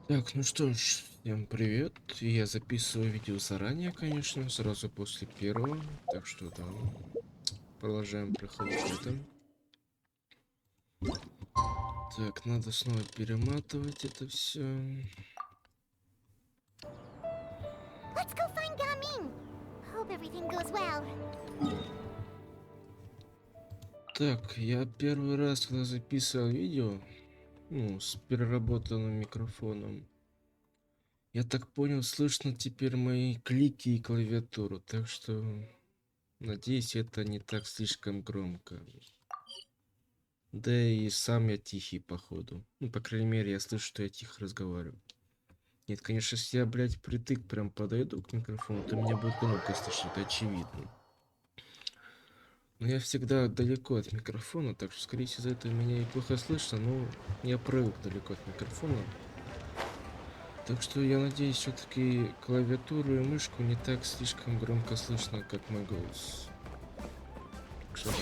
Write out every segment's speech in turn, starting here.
Так, ну что ж, всем привет. Я записываю видео заранее, конечно, сразу после первого. Так что да, продолжаем проходить это. Так, надо снова перематывать это все. Let's go find Gaming. Hope everything goes well. Так, я первый раз, когда записывал видео, ну, с переработанным микрофоном, я так понял, слышно теперь мои клики и клавиатуру, так что надеюсь, это не так слишком громко. Да и сам я тихий, походу. Ну, по крайней мере, я слышу, что я тихо разговариваю. Нет, конечно, если я, блядь, притык прям подойду к микрофону, то меня будет громко слышно, это очевидно. Но я всегда далеко от микрофона, так что, скорее всего, из-за этого меня и плохо слышно, но я привык далеко от микрофона. Так что я надеюсь, все-таки клавиатуру и мышку не так слишком громко слышно, как мой голос. Так что да.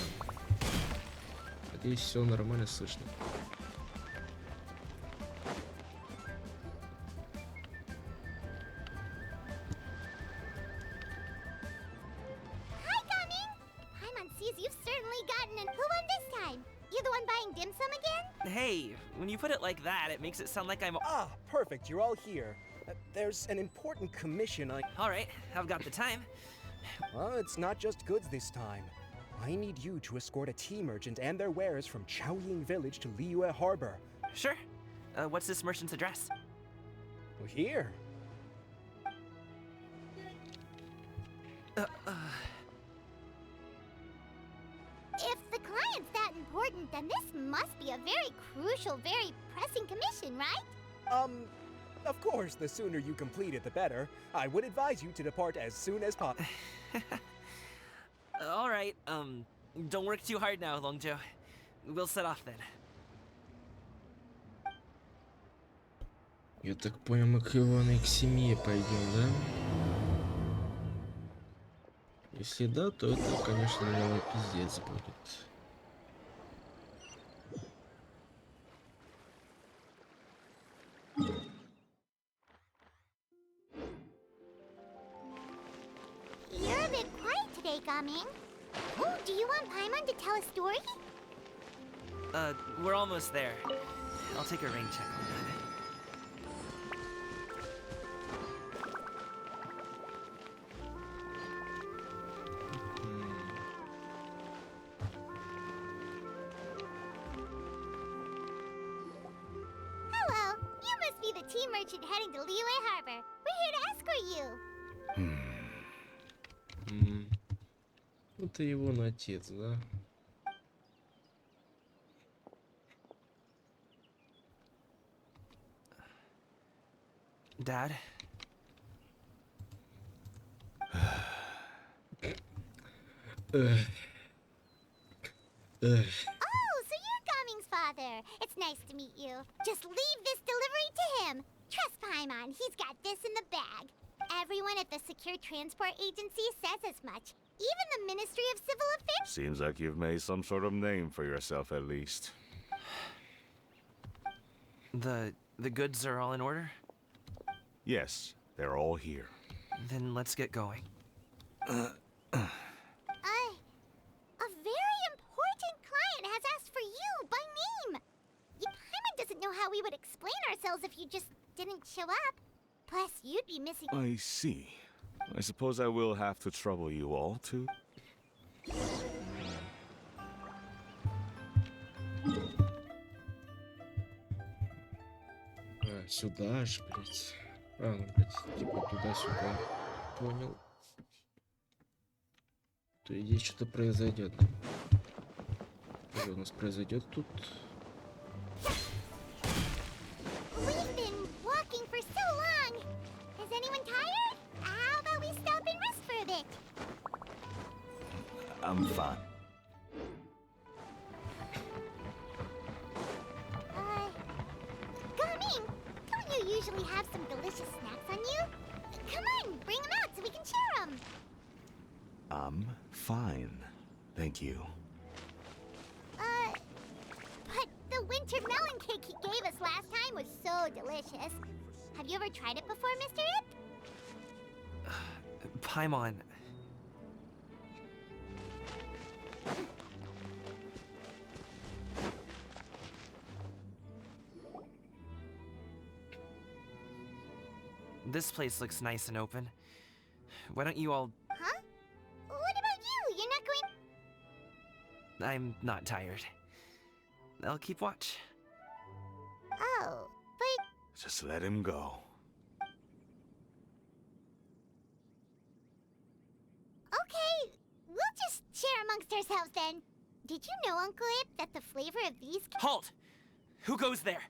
Надеюсь, все нормально слышно. Hi, Gaming. Paimon sees you've certainly gotten an. Who won this time? You the one buying dim sum again? Hey, when you put it like that, it makes it sound like I'm. Ah, perfect. You're all here. There's an important commission All right, I've got the time. Well, it's not just goods this time. I need you to escort a tea merchant and their wares from Chaoying Village to Liyue Harbor. Sure. What's this merchant's address? Here. If the client's that important, then this must be a very crucial, very pressing commission, right? Of course, the sooner you complete it, the better. I would advise you to depart as soon as possible. All right, don't work too hard now, Longjo. We'll set off then. Я так понял, мы к Ивану и к семье пойдем, да? Если да, то это, конечно, для меня пиздец будет. You're a bit quiet today, Gaming. Oh, do you want Paimon to tell a story? We're almost there. I'll take a rain check on that. Hello. You must be the tea merchant heading to Liyue Harbor. We're here to escort you. Это его отец, да? Dad? Эх. Эх. Oh, so you're Gaming's father. It's nice to meet you. Just leave this delivery to him. Trust Paimon, he's got this in the bag. Everyone at the Secure Transport Agency says as much. Even the Ministry of Civil Affairs. Seems like you've made some sort of name for yourself at least. The goods are all in order? Yes, they're all here. Then let's get going. A very important client has asked for you by name. Paimon doesn't know how we would explain ourselves if you just didn't show up. Plus, you'd be missing. I see. I suppose I will have to trouble you all to... Сюда аж, блядь. Ну, блядь, типа туда-сюда. Понял. То и здесь что-то произойдет. Что у нас произойдет тут? We've been walking for so long. Is anyone tired? How about we stop and rest for a bit? I'm fine. Gaming, don't you usually have some delicious snacks on you? Come on, bring them out so we can share them. I'm fine. Thank you. But the winter melon cake he gave us last time was so delicious. Have you ever tried it before, Mr. Ip? Paimon. This place looks nice and open. Why don't you all... Huh? What about you? You're not going... I'm not tired. I'll keep watch. Oh, but... Just let him go. Okay, we'll just share amongst ourselves then. Did you know, Uncle Ip, that the flavor of these... Halt! Who goes there?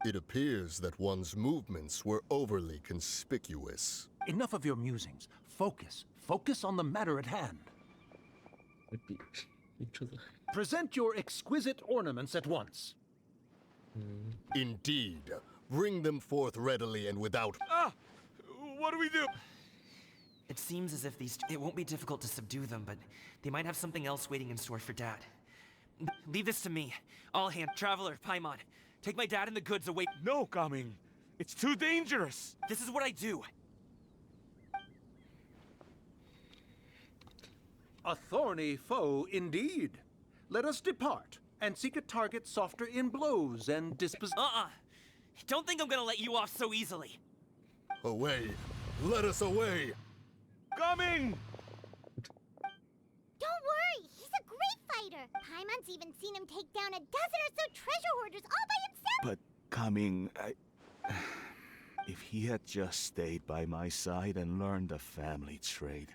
It appears that one's movements were overly conspicuous. Enough of your musings. Focus. Focus on the matter at hand. Present your exquisite ornaments at once. Indeed. Bring them forth readily and without... Ah! What do we do? It seems as if it won't be difficult to subdue them, but they might have something else waiting in store for Dad. Leave this to me. All hand, Traveler, Paimon. Take my dad and the goods away. No, Gaming. It's too dangerous. This is what I do. A thorny foe indeed. Let us depart and seek a target softer in blows and Don't think I'm gonna let you off so easily. Away! Let us away! Coming! Don't worry, he's a great fighter. Paimon's even seen him take down a dozen or so treasure hoarders all by himself. But Coming, if he had just stayed by my side and learned the family trade.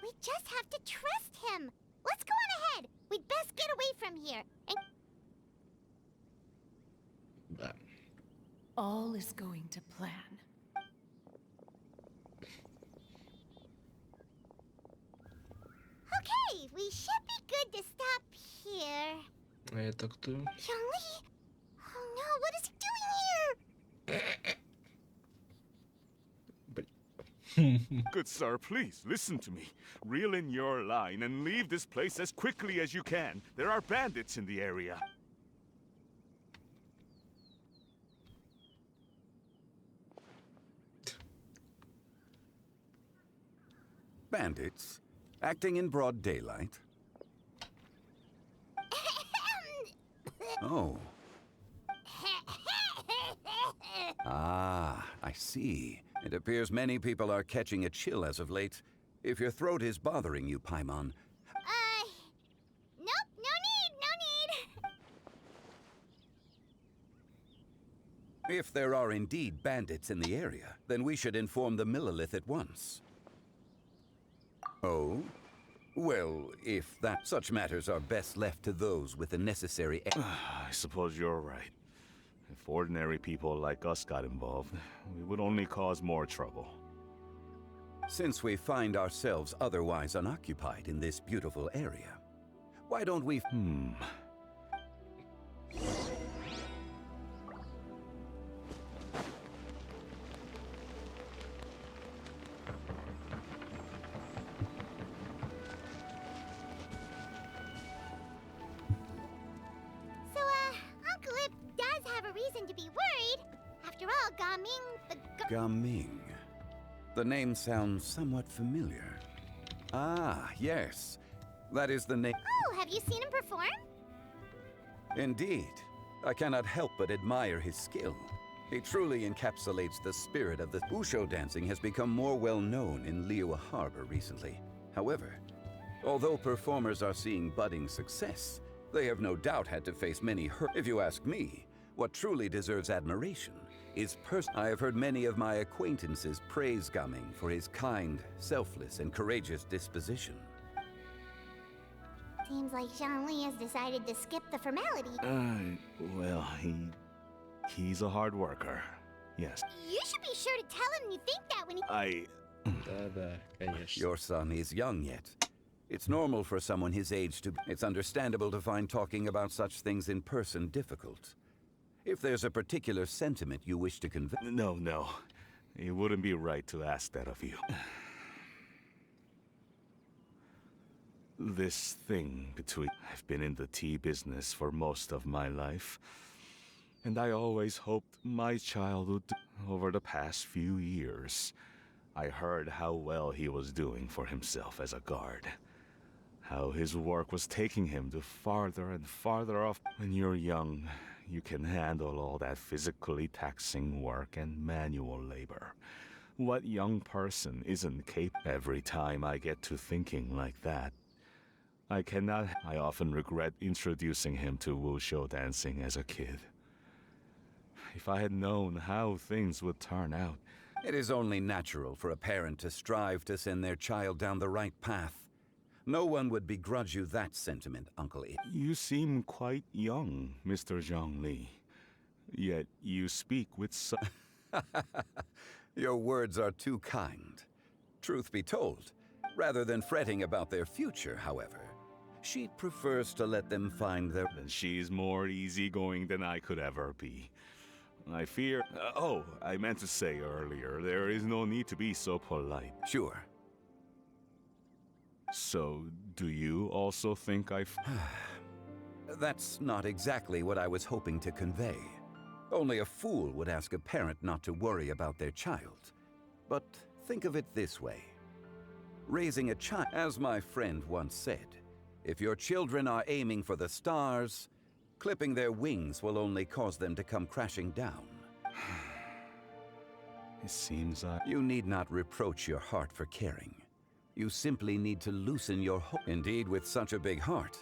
We just have to trust him. Let's go on ahead. We'd best get away from here. And All is going to plan. okay, we should be good to stop here. А это кто? Youngly? Oh no, what is he doing here? Good sir, please, listen to me. Reel in your line and leave this place as quickly as you can. There are bandits in the area. Bandits? Acting in broad daylight? Oh. Ah, I see. It appears many people are catching a chill as of late. If your throat is bothering you, Paimon... Nope, no need. If there are indeed bandits in the area, then we should inform the Millilith at once. Oh? Well, if such matters are best left to those with the necessary... I suppose you're right. If ordinary people like us got involved, we would only cause more trouble. Since we find ourselves otherwise unoccupied in this beautiful area, why don't we... So, Uncle Ip does have a reason to be worried. After all, Gaming. The name sounds somewhat familiar. Ah, yes. That is the name... Oh, have you seen him perform? Indeed. I cannot help but admire his skill. He truly encapsulates the spirit of the... Wushu dancing has become more well-known in Liyue Harbor recently. However, although performers are seeing budding success, they have no doubt had to face many If you ask me, what truly deserves admiration is I have heard many of my acquaintances praise Gaming for his kind, selfless, and courageous disposition. Seems like Zhongli has decided to skip the formality. Well, he's a hard worker. Yes. You should be sure to tell him you think that when he... Да, конечно. Your son is young yet. It's normal for someone his age to... It's understandable to find talking about such things in person difficult. If there's a particular sentiment you wish to convey... No. It wouldn't be right to ask that of you. This thing between... I've been in the tea business for most of my life. And I always hoped my child would. Over the past few years, I heard how well he was doing for himself as a guard. How his work was taking him to farther and farther off. When you're young, you can handle all that physically taxing work and manual labor. What young person isn't capable? Every time I get to thinking like that, I often regret introducing him to wushu dancing as a kid. If I had known how things would turn out. It is only natural for a parent to strive to send their child down the right path. No one would begrudge you that sentiment, Uncle E. You seem quite young, Mr. Zhongli. Yet you speak with such... Your words are too kind. Truth be told, rather than fretting about their future, however, she prefers to let them find their... And she's more easygoing than I could ever be. I fear... I meant to say earlier, there is no need to be so polite. Sure. So, do you also think That's not exactly what I was hoping to convey. Only a fool would ask a parent not to worry about their child. But think of it this way. Raising a child, as my friend once said, if your children are aiming for the stars, clipping their wings will only cause them to come crashing down. It seems You need not reproach your heart for caring. You simply need to loosen your Indeed, with such a big heart,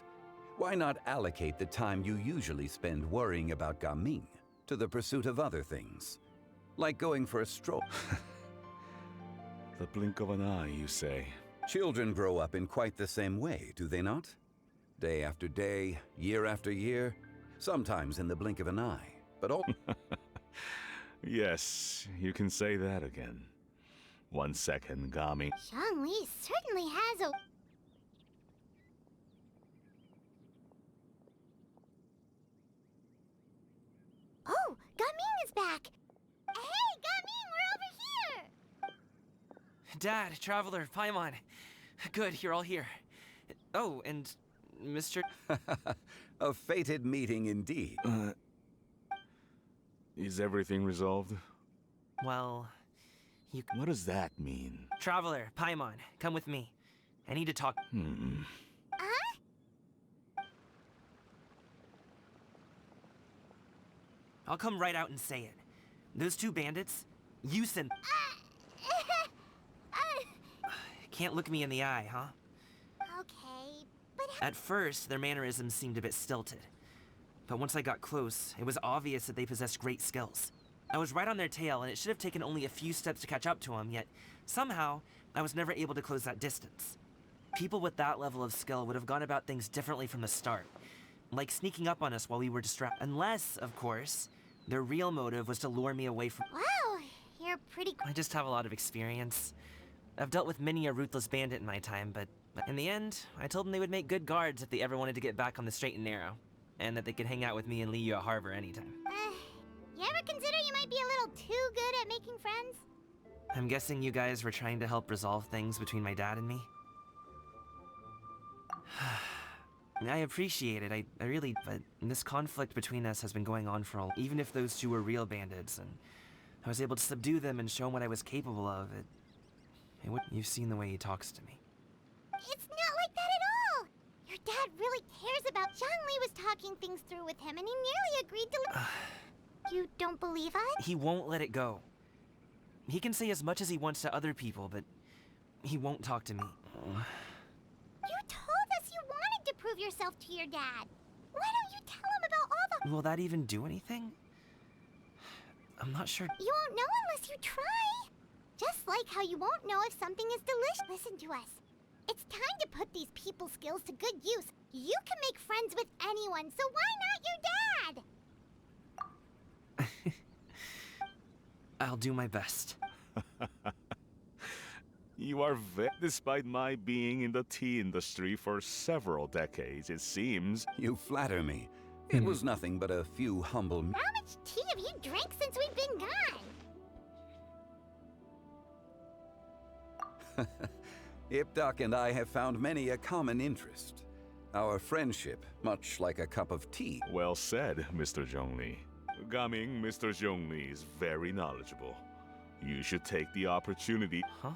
why not allocate the time you usually spend worrying about Gaming to the pursuit of other things? Like going for a stroll. The blink of an eye, you say. Children grow up in quite the same way, do they not? Day after day, year after year, sometimes in the blink of an eye, but all... Yes, you can say that again. 1 second, Gami. Zhongli certainly has a... Oh, Gaming is back! Hey, Gaming, we're over here! Dad, Traveler, Paimon. Good, you're all here. Oh, and Mr. A fated meeting indeed. Is everything resolved? Well, What does that mean? Traveler, Paimon, come with me. I need to talk. Huh? I'll come right out and say it. Those two bandits, you sent... Can't look me in the eye, huh? Okay, but At first, their mannerisms seemed a bit stilted. But once I got close, it was obvious that they possessed great skills. I was right on their tail, and it should have taken only a few steps to catch up to them, yet somehow, I was never able to close that distance. People with that level of skill would have gone about things differently from the start, like sneaking up on us while we were distracted. Unless, of course, their real motive was to lure me away from... wow, you're pretty... I just have a lot of experience. I've dealt with many a ruthless bandit in my time, but in the end, I told them they would make good guards if they ever wanted to get back on the straight and narrow, and that they could hang out with me in Liyue Harbor anytime. You ever consider you might be a little too good at making friends? I'm guessing you guys were trying to help resolve things between my dad and me? I appreciate it, I really, but this conflict between us has been going on for even if those two were real bandits, and I was able to subdue them and show them what I was capable of, you've seen the way he talks to me. It's not like that at all! Your dad really cares about... Zhongli was talking things through with him, and he nearly agreed to... You don't believe us? He won't let it go. He can say as much as he wants to other people, but he won't talk to me. You told us you wanted to prove yourself to your dad. Why don't you tell him about all the... Will that even do anything? I'm not sure. You won't know unless you try. Just like how you won't know if something is delicious. Listen to us. It's time to put these people skills to good use. You can make friends with anyone, so why not your dad? I'll do my best. You are despite my being in the tea industry for several decades, it seems. You flatter me. It was nothing but a few humble... How much tea have you drank since we've been gone? Ipdak and I have found many a common interest. Our friendship, much like a cup of tea. Well said, Mr. Zhongli. Gaming, Mr. Zhongli is very knowledgeable. You should take the opportunity. Huh?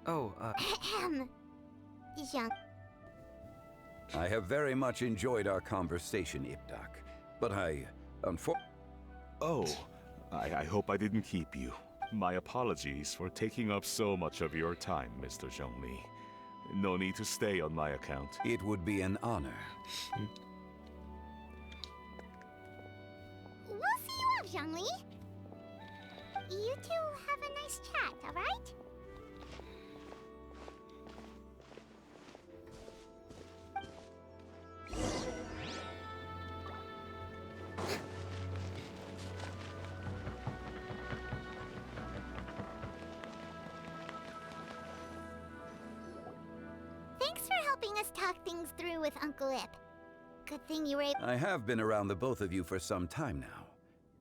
Oh, Ahem. Young. I have very much enjoyed our conversation, Ipdak. But Oh, I hope I didn't keep you. My apologies for taking up so much of your time, Mr. Zhongli. No need to stay on my account. It would be an honor. We'll see you off, Zhongli. You two have a nice chat, alright? Thanks for helping us talk things through with Uncle Ip. Good thing you were able. I have been around the both of you for some time now.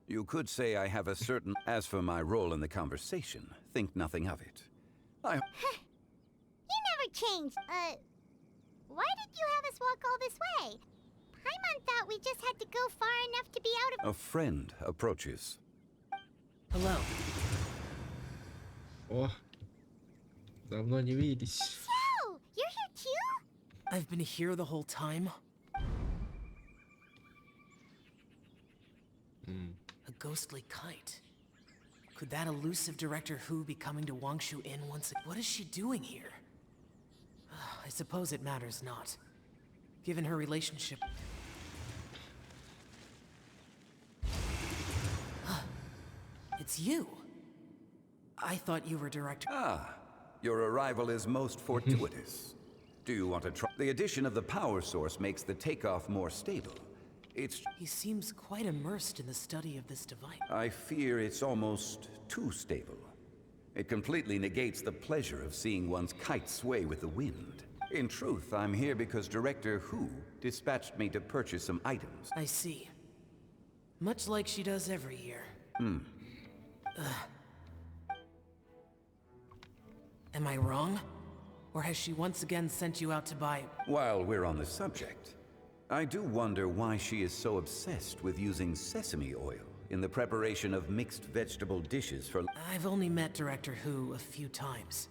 You could say I have a certain... As for my role in the conversation, think nothing of it. You never changed. Why did you have us walk all this way? Paimon thought we just had to go far enough to be out of. A friend approaches. hello. О, давно не виделись. So, you're here too? I've been here the whole time. A ghostly kite. Could that elusive Director Who be coming to Wangshu Inn once again? What is she doing here? I suppose it matters not. Given her relationship... It's you. I thought you were Director... Ah, your arrival is most fortuitous. Do you want to try? The addition of the power source makes the takeoff more stable. He seems quite immersed in the study of this device. I fear it's almost too stable. It completely negates the pleasure of seeing one's kite sway with the wind. In truth, I'm here because Director Who dispatched me to purchase some items. I see. Much like she does every year. Am I wrong? Or has she once again sent you out to buy... While we're on the subject, I do wonder why she is so obsessed with using sesame oil in the preparation of mixed vegetable dishes for... I've only met Director Who a few times.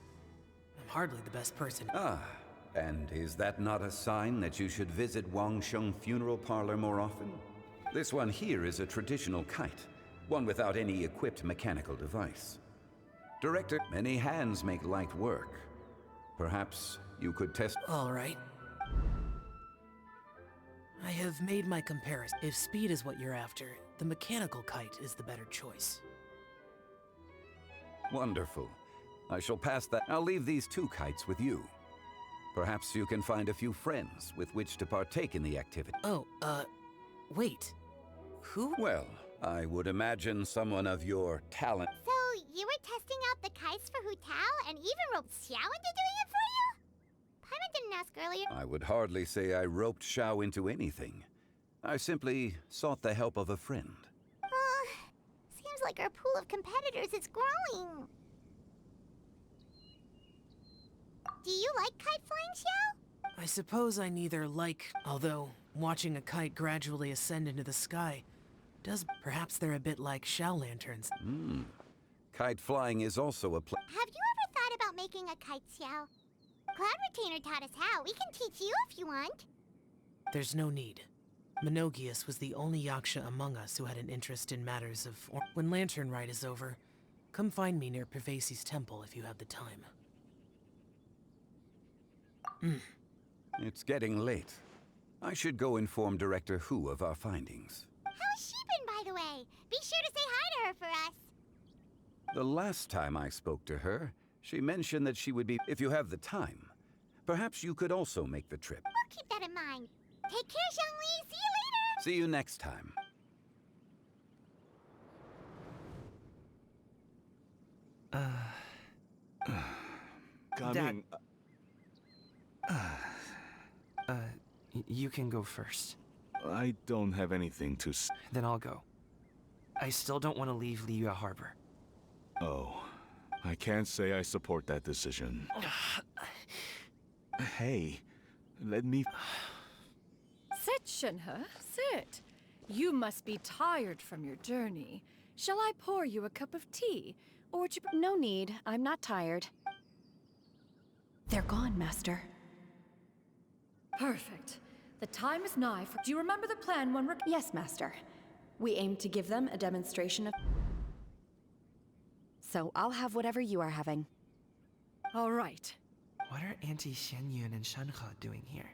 I'm hardly the best person... And is that not a sign that you should visit Wangsheng Funeral Parlor more often? This one here is a traditional kite, one without any equipped mechanical device. Director, many hands make light work. Perhaps you could test... All right. I have made my comparison. If speed is what you're after, the mechanical kite is the better choice. Wonderful. I shall pass that. I'll leave these two kites with you. Perhaps you can find a few friends with which to partake in the activity. Oh, wait. Who? Well, I would imagine someone of your talent. So, you were testing out the kites for Hu Tao and even roped Xiao into doing it for you? Paimon didn't ask earlier. I would hardly say I roped Xiao into anything. I simply sought the help of a friend. Seems like our pool of competitors is growing. Do you like kite flying, Xiao? I suppose I neither like... Although, watching a kite gradually ascend into the sky does... Perhaps they're a bit like Xiao lanterns. Kite flying is also a Have you ever thought about making a kite, Xiao? Cloud Retainer taught us how. We can teach you if you want. There's no need. Menogius was the only Yaksha among us who had an interest in matters of... When Lantern Rite is over, come find me near Pervasi's temple if you have the time. It's getting late. I should go inform Director Who of our findings. How's she been, by the way? Be sure to say hi to her for us. The last time I spoke to her, she mentioned that she would be... If you have the time, perhaps you could also make the trip. We'll keep that in mind. Take care, Zhongli. See you later. See you next time. Coming. You can go first. I don't have anything to s... Then I'll go. I still don't want to leave Liyue Harbor. Oh, I can't say I support that decision. Hey, let me... Sit, Shinhe, sit. You must be tired from your journey. Shall I pour you a cup of tea? Or would you... No need. I'm not tired. They're gone, Master. Perfect. The time is nigh for... Do you remember the plan when we're... Yes, Master. We aim to give them a demonstration of... So I'll have whatever you are having. All right. What are Auntie Xianyun and Shanhe doing here?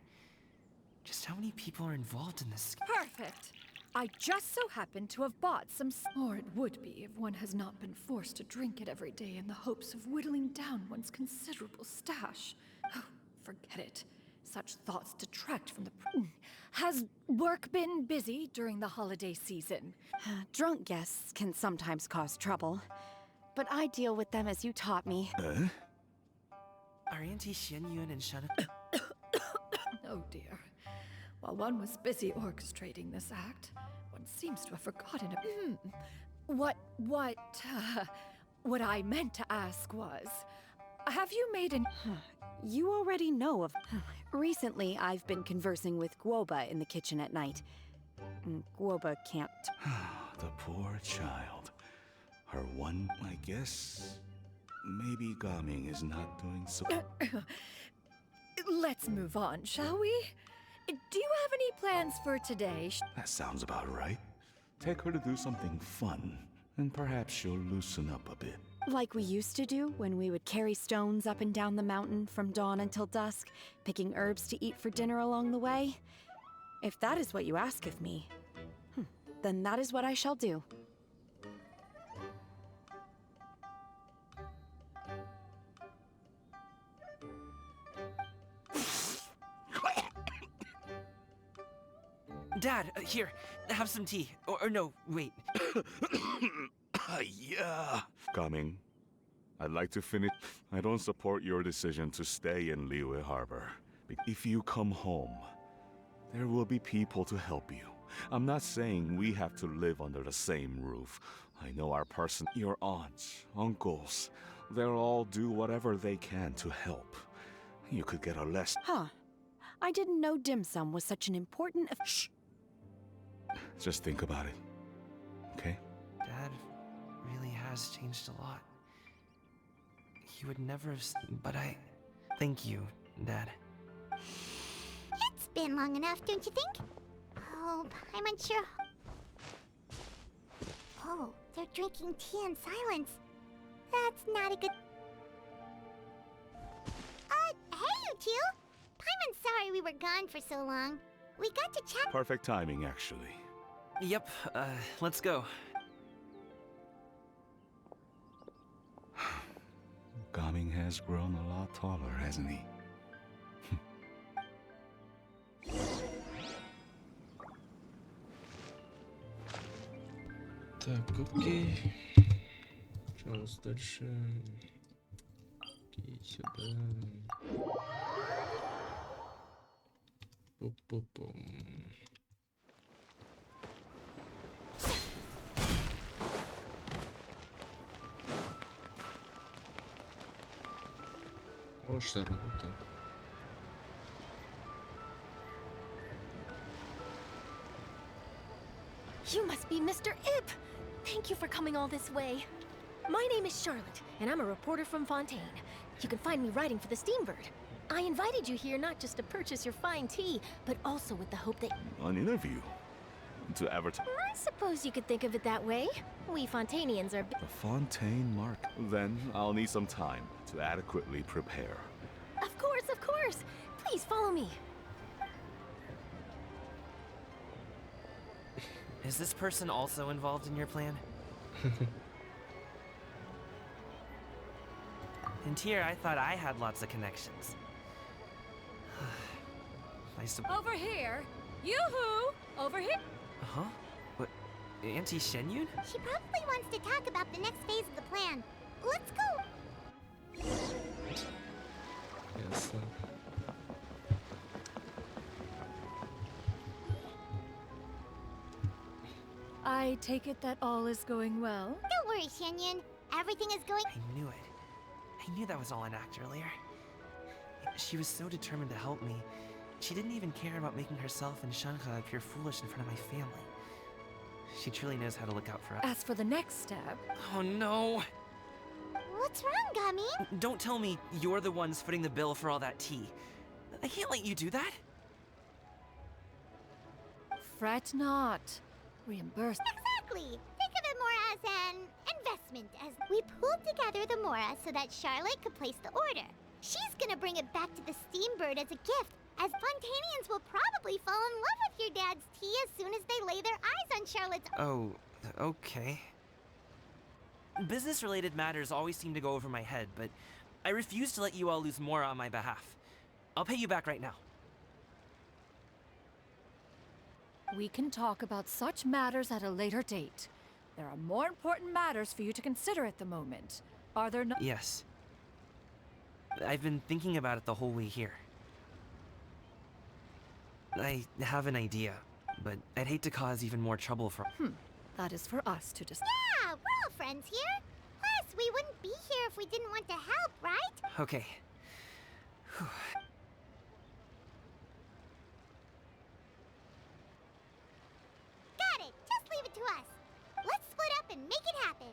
Just how many people are involved in this? Perfect. I just so happen to have bought some... Or it would be if one has not been forced to drink it every day in the hopes of whittling down one's considerable stash. Oh, forget it. Such thoughts detract from the... Has work been busy during the holiday season? Drunk guests can sometimes cause trouble, but I deal with them as you taught me. Are Auntie Xianyun and Shanhe... Oh dear. While one was busy orchestrating this act, one seems to have forgotten a... What I meant to ask was... Have you made an... You already know of... Recently, I've been conversing with Guoba in the kitchen at night. Guoba can't... The poor child. Her one, I guess... Maybe Gaming is not doing so... Let's move on, shall we? Do you have any plans for today? That sounds about right. Take her to do something fun, and perhaps she'll loosen up a bit. Like we used to do when we would carry stones up and down the mountain from dawn until dusk, picking herbs to eat for dinner along the way? If that is what you ask of me, then that is what I shall do. Dad, here, have some tea. Or no, wait. Yeah. Coming. I'd like to finish. I don't support your decision to stay in Liyue Harbor. If you come home, there will be people to help you. I'm not saying we have to live under the same roof. I know your aunts, uncles, they'll all do whatever they can to help. You could get a lesson. I didn't know dim sum was such an important... Shh. Just think about it, okay? Dad really has changed a lot. He would never have... But I... Thank you, Dad. It's been long enough, don't you think? Oh, I'm unsure. Oh, they're drinking tea in silence. That's not a good... Hey, you two! Paimon's sorry we were gone for so long. We got to chat... Perfect timing, actually. Yep, let's go. Gaming has grown a lot taller, hasn't he? Так, окей. Что у нас дальше? Окей, сюда. Пу-пу-пум. Хорошая работа. You must be Mr. Ip! Thank you for coming all this way. My name is Charlotte, and I'm a reporter from Fontaine. You can find me writing for the Steambird. I invited you here not just to purchase your fine tea, but also with the hope that... An interview? To advertise? I suppose you could think of it that way. We Fontainians are... The Fontaine Mark. Then I'll need some time to adequately prepare. Of course, of course! Please follow me. Is this person also involved in your plan? And here I thought I had lots of connections. Over here! Yoo-hoo! Over here! Huh? What? Auntie Xianyun? She probably wants to talk about the next phase of the plan. Let's go! Ясно. I take it that all is going well? Don't worry, Xianyun. Everything is going... I knew it. I knew that was all an act earlier. She was so determined to help me. She didn't even care about making herself and Shanhe appear foolish in front of my family. She truly knows how to look out for us. As for the next step, Oh no! What's wrong, Gummy? Don't tell me you're the ones footing the bill for all that tea. I can't let you do that. fret not. Reimburse. Exactly. Think of it more as an investment, as we pooled together the Mora so that Charlotte could place the order. She's gonna bring it back to the Steambird as a gift, as Fontanians will probably fall in love with your dad's tea as soon as they lay their eyes on Charlotte's. Oh, okay. Business-related matters always seem to go over my head, but I refuse to let you all lose more on my behalf. I'll pay you back right now. We can talk about such matters at a later date. There are more important matters for you to consider at the moment. Are there not? Yes. I've been thinking about it the whole way here. I have an idea, but I'd hate to cause even more trouble for— That is for us to decide. Yeah, we're all friends here. Plus, we wouldn't be here if we didn't want to help, right? Okay. Whew. Got it. Just leave it to us. Let's split up and make it happen.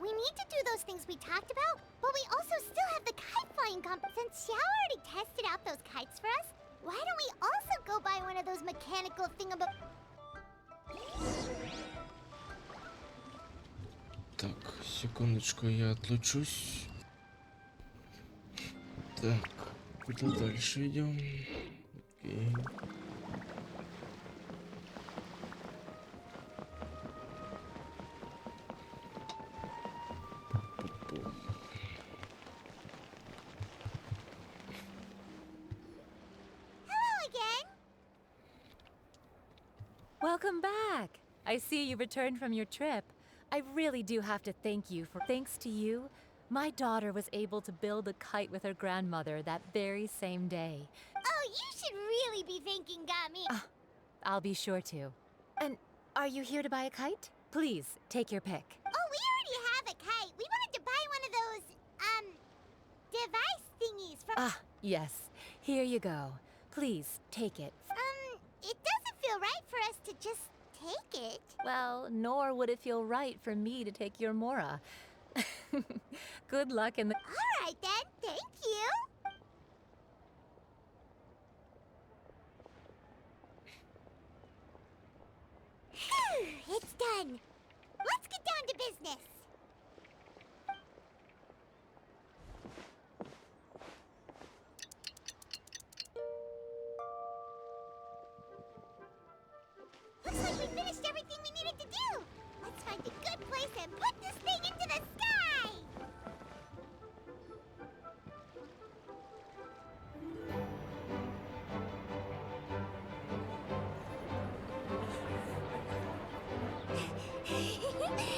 We need to do those things we talked about, but we also still have the kite flying comp. Since Xiao already tested out those kites for us, why don't we also go buy one of those mechanical thingab... Так, секундочку, я отлучусь. Так, куда дальше идем? Окей. Hello again. Welcome back! I see you returned from your trip. I really do have to thank you for— Thanks to you, my daughter was able to build a kite with her grandmother that very same day. Oh, you should really be thanking Gami. I'll be sure to. And are you here to buy a kite? Please, take your pick. Oh, we already have a kite. We wanted to buy one of those, device thingies from... Yes. Here you go. Please, take it. It doesn't feel right for us to just take it. Well, nor would it feel right for me to take your Mora. Good luck in the— All right, then. Thank you. Phew, it's done. Let's get down to business. Looks like we finished everything we needed to do. Let's find a good place and put this thing into the sky.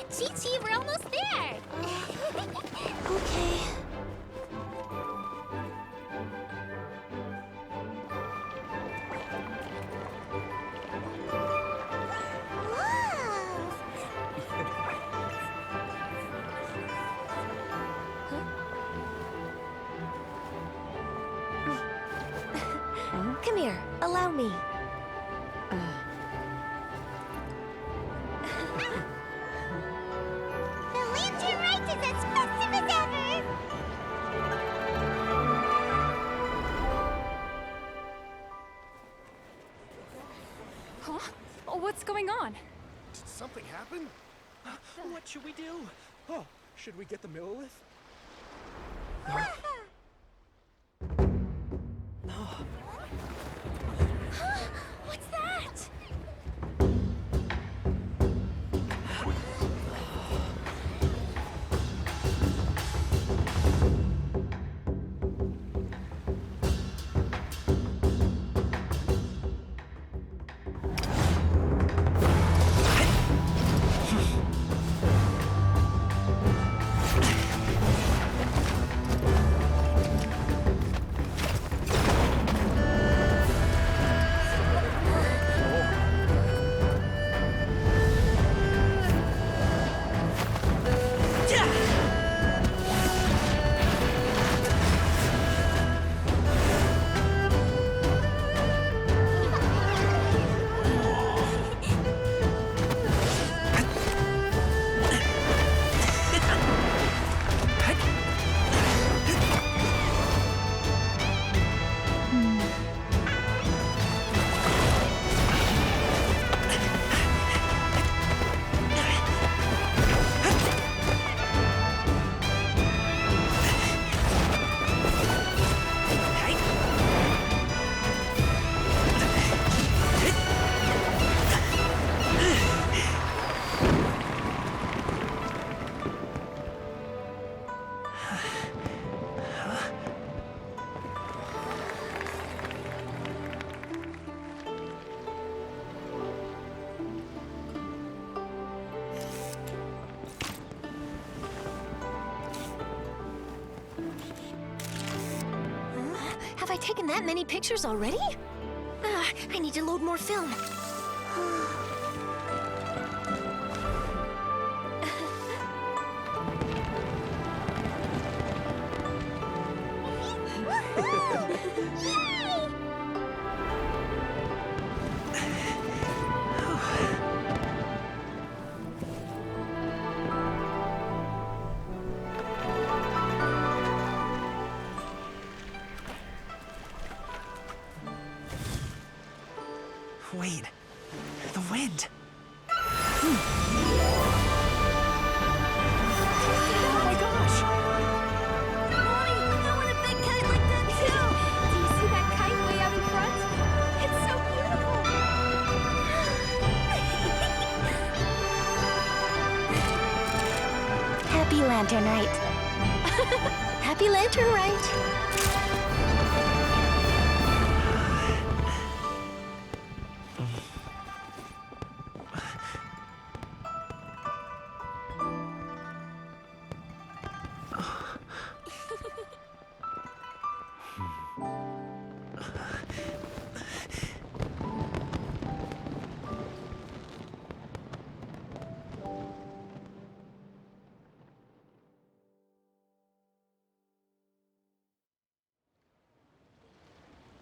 Chi-Chi, we're almost there. Okay. Come here. Allow me. The lantern rite is as festive as ever. Huh? Oh, what's going on? Did something happen? What should we do? Oh, should we get the Millilith? What's that? I taken that many pictures already? I need to load more film. Wait, the wind. Oh my gosh! Mommy, I want a big kite like that too! Do you see that kite way out in front? It's so beautiful! Happy Lantern Rite. Happy Lantern Rite!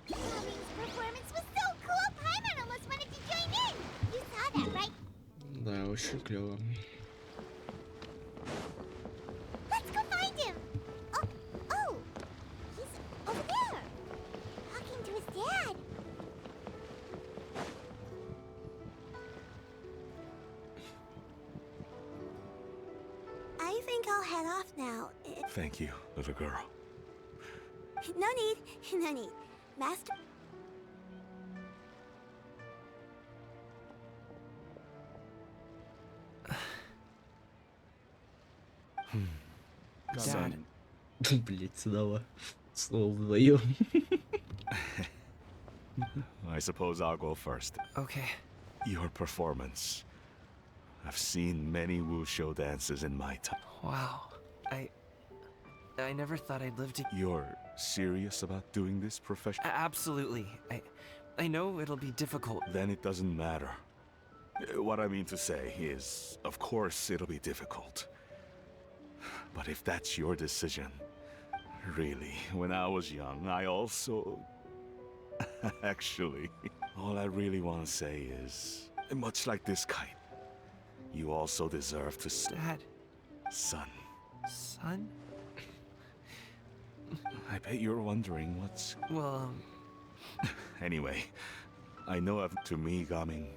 Mommy's performance was so cool, Paimon almost wanted to join in. You saw that, right? Да, очень клево. Let's go find him. Oh, he's over there, talking to his dad. I think I'll head off now. Thank you, little girl. No need, no need. Master. Dad. Блять, снова вдвоем. I suppose I'll go first. Okay. Your performance. I've seen many wuxia dances in my time. Wow. I never thought I'd live to. You're serious about doing this professionally? Absolutely. I know it'll be difficult. Then it doesn't matter. What I mean to say is, of course it'll be difficult. But if that's your decision, really, when I was young, I also... Actually, all I really want to say is, much like this kite, you also deserve to... Dad. Son. Son? I bet you're wondering what's... Well, Anyway, I know to me, Gaming,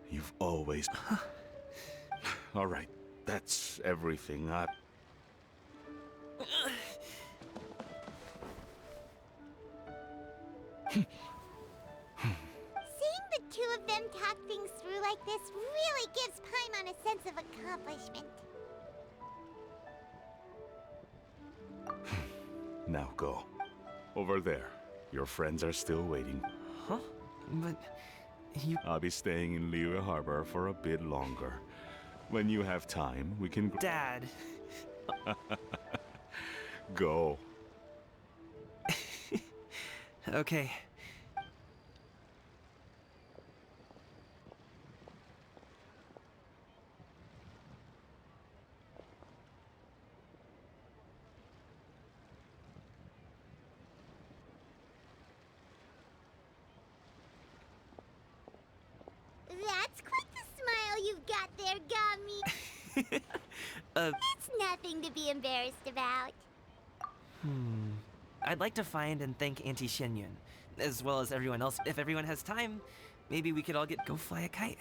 you've always... Alright, that's everything. Seeing the two of them talk things through like this really gives Paimon a sense of accomplishment. Now go. Over there. Your friends are still waiting. huh? But you... I'll be staying in Liyue Harbor for a bit longer. When you have time, we can... Dad. Go. Okay. That's quite the smile you've got there, Gummy. It's nothing to be embarrassed about. I'd like to find and thank Auntie Shenyun, as well as everyone else. If everyone has time, maybe we could all go fly a kite.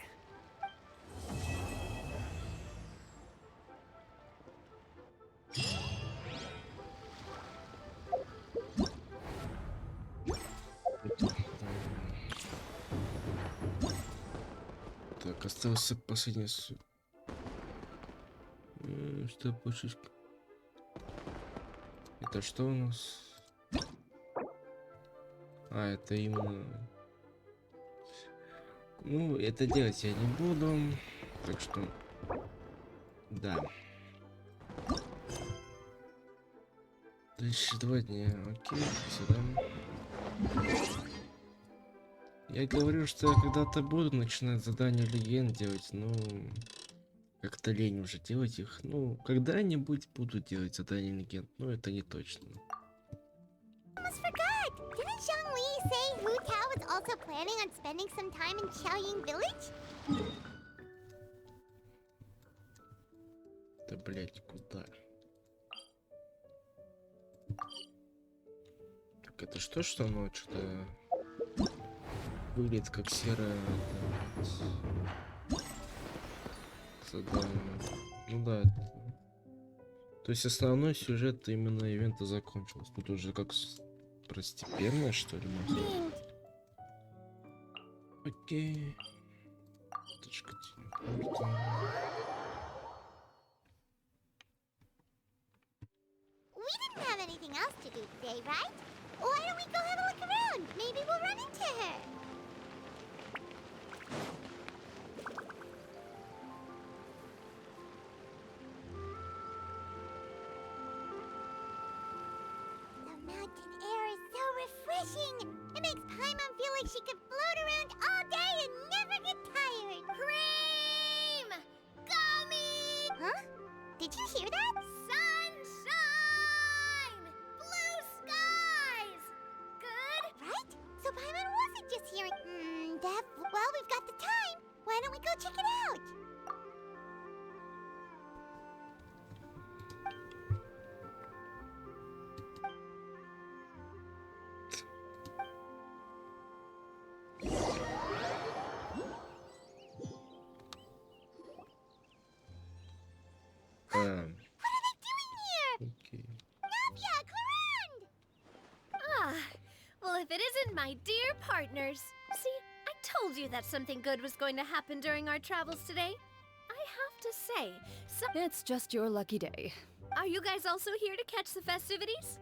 Так, остался последний... Что получить? Это что у нас? А, это именно... Ну, это делать я не буду. Так что... Да. Дальше 2 дня. Окей, сюда. Я говорю, что я когда-то буду начинать задания легенд делать, но как-то лень уже делать их. Ну, когда-нибудь буду делать задания легенд, но это не точно. Almost forgot! Didn't Zhongli say Hu Tao was also planning on spending some time in Qiaoying Village? Да, блять, куда? Так это что оно что-то выглядит как серая задание. Ну да. То есть основной сюжет именно ивента закончился. Тут уже как простепенно, что ли, можно? Окей. Точка телепорта. We didn't have anything else to do today, right? Why don't we go have a look around? Maybe we'll run into her. The mountain air is so refreshing. It makes Paimon feel like she could float around all day and never get tired. Cream! Gummy! Huh? Did you hear that? Sunshine! Blue skies! Good? Right? So Paimon wasn't just hearing, well, we've got the time. Why don't we go check it out? What are they doing here? Окей. Navia, Clarande! Ah, well, if it isn't my dear partners. See, I told you that something good was going to happen during our travels today. I have to say, It's just your lucky day. are you guys also here to catch the festivities?